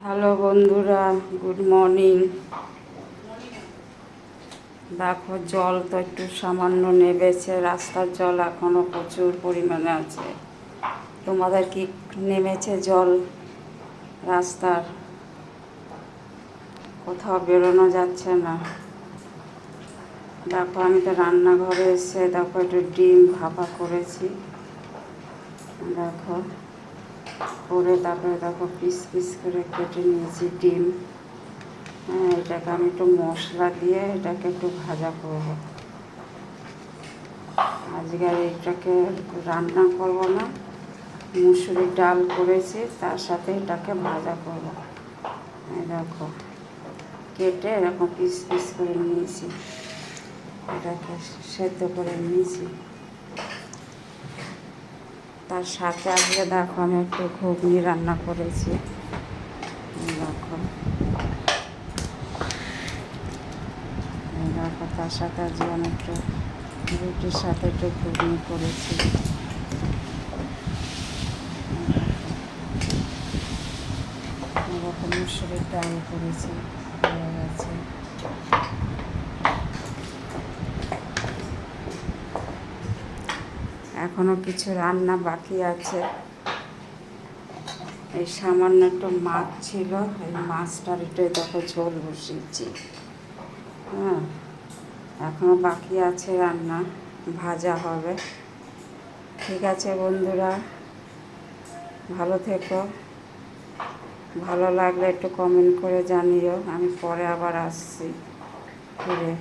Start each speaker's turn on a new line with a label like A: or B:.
A: Hello বন্ধুরা, good morning. দেখো জল তো একটু সামান্য নেমেছে, রাস্তার জল এখনও প্রচুর পরিমাণে আছে। তোমাদের কি নেমেছে জল রাস্তার? কোথাও বেরোনো যাচ্ছে না। দেখো আমি তো রান্নাঘরে এসে দেখো একটু ডিম ভাপা করেছি। দেখো করে তারপরে দেখো পিস পিস করে কেটে নিয়েছি ডিম। হ্যাঁ, এটাকে আমি একটু মশলা দিয়ে এটাকে একটু ভাজা করব। আজকে এটাকে রান্না করব না, মুসুরির ডাল করেছি, তার সাথে এটাকে ভাজা করব। দেখো কেটে এরকম পিস পিস করে নিয়েছি, এটাকে সেদ্ধ করে নিয়েছি। তার সাথে আজকে দেখো আমি একটু ঘুগনি রান্না করেছি। দেখো দেখো তার সাথে আজকে আমি একটু রুটির সাথে একটু ঘুগনি করেছি। এরকম মুসুরির ডাল করেছি, হয়ে গেছে। এখনও কিছু রান্না বাকি আছে। এই সামান্য একটু মাছ ছিল, এই মাছটার একটু দেখো ঝোল বসিয়েছি। হ্যাঁ, এখনও বাকি আছে রান্না, ভাজা হবে। ঠিক আছে বন্ধুরা, ভালো থেকো। ভালো লাগলে একটু কমেন্ট করে জানিও, আমি পরে আবার আসছি ফিরে।